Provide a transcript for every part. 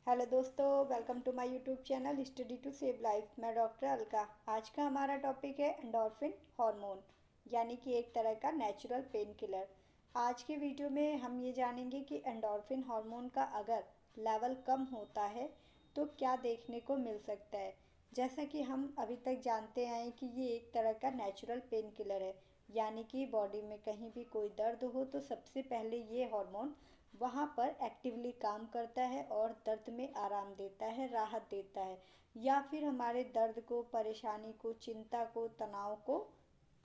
Hello दोस्तों, welcome to my YouTube channel study to save life. मैं doctor Alka. आज का हमारा टॉपिक है एंडोर्फिन हार्मोन, यानी कि एक तरह का नेचुरल पेन किलर। आज के वीडियो में हम ये जानेंगे कि एंडोर्फिन हार्मोन का अगर लेवल कम होता है तो क्या देखने को मिल सकता है। जैसा कि हम अभी तक जानते आए हैं कि ये एक तरह का नेचुरल पेन किलर है, यानी कि बॉडी में कहीं भी कोई दर्द हो तो सबसे पहले ये हार्मोन वहाँ पर एक्टिवली काम करता है और दर्द में आराम देता है, राहत देता है, या फिर हमारे दर्द को, परेशानी को, चिंता को, तनाव को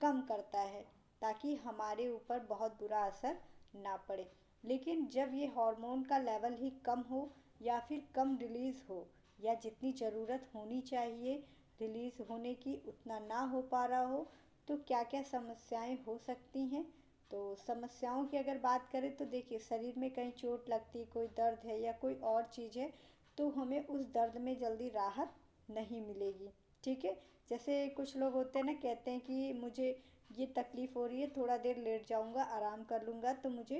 कम करता है ताकि हमारे ऊपर बहुत बुरा असर ना पड़े। लेकिन जब ये हार्मोन का लेवल ही कम हो या फिर कम रिलीज़ हो, या जितनी ज़रूरत होनी चाहिए रिलीज़ होने की उतना ना हो पा रहा हो, तो क्या क्या समस्याएं हो सकती हैं। तो समस्याओं की अगर बात करें तो देखिए, शरीर में कहीं चोट लगती, कोई दर्द है या कोई और चीज़ है तो हमें उस दर्द में जल्दी राहत नहीं मिलेगी। ठीक है। जैसे कुछ लोग होते हैं ना, कहते हैं कि मुझे ये तकलीफ़ हो रही है, थोड़ा देर लेट जाऊंगा, आराम कर लूँगा तो मुझे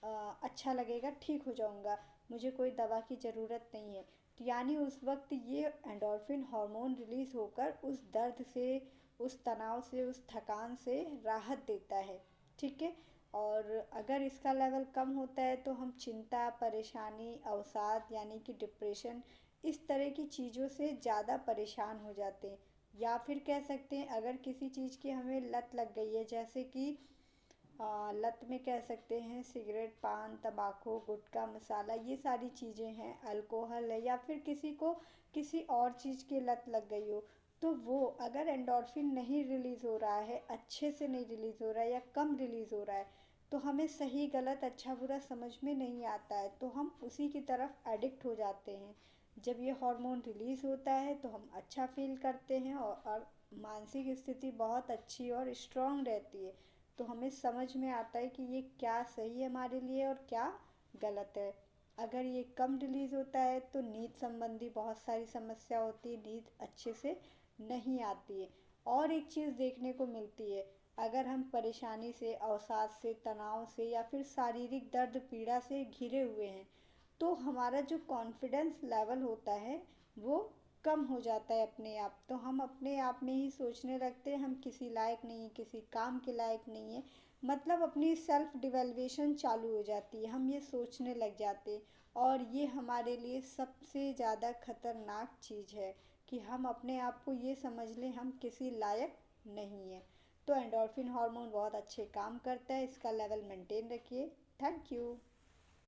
अच्छा लगेगा, ठीक हो जाऊंगा, मुझे कोई दवा की ज़रूरत नहीं है। तो यानी उस वक्त ये एंडोर्फिन हार्मोन रिलीज़ होकर उस दर्द से, उस तनाव से, उस थकान से राहत देता है। ठीक है। और अगर इसका लेवल कम होता है तो हम चिंता, परेशानी, अवसाद यानी कि डिप्रेशन, इस तरह की चीज़ों से ज़्यादा परेशान हो जाते हैं। या फिर कह सकते हैं अगर किसी चीज़ की हमें लत लग गई है, जैसे कि लत में कह सकते हैं सिगरेट, पान, तंबाकू, गुटखा, मसाला, ये सारी चीज़ें हैं, अल्कोहल है, या फिर किसी को किसी और चीज़ की लत लग गई हो, तो वो अगर एंडोर्फिन नहीं रिलीज़ हो रहा है, अच्छे से नहीं रिलीज़ हो रहा है या कम रिलीज़ हो रहा है, तो हमें सही गलत, अच्छा बुरा समझ में नहीं आता है, तो हम उसी की तरफ एडिक्ट हो जाते हैं। जब ये हार्मोन रिलीज़ होता है तो हम अच्छा फील करते हैं और मानसिक स्थिति बहुत अच्छी और स्ट्रांग रहती है। तो हमें समझ में आता है कि ये क्या सही है हमारे लिए और क्या गलत है। अगर ये कम रिलीज़ होता है तो नींद संबंधी बहुत सारी समस्या होती है, नींद अच्छे से नहीं आती है। और एक चीज़ देखने को मिलती है, अगर हम परेशानी से, अवसाद से, तनाव से या फिर शारीरिक दर्द पीड़ा से घिरे हुए हैं तो हमारा जो कॉन्फिडेंस लेवल होता है वो कम हो जाता है अपने आप। तो हम अपने आप में ही सोचने लगते हैं हम किसी लायक नहीं हैं, किसी काम के लायक नहीं है, मतलब अपनी सेल्फ डिवेल्युएशन चालू हो जाती है, हम ये सोचने लग जाते हैं। और ये हमारे लिए सबसे ज़्यादा खतरनाक चीज़ है कि हम अपने आप को ये समझ लें हम किसी लायक नहीं हैं। तो एंडोर्फिन हार्मोन बहुत अच्छे काम करता है, इसका लेवल मेंटेन रखिए। Thank you.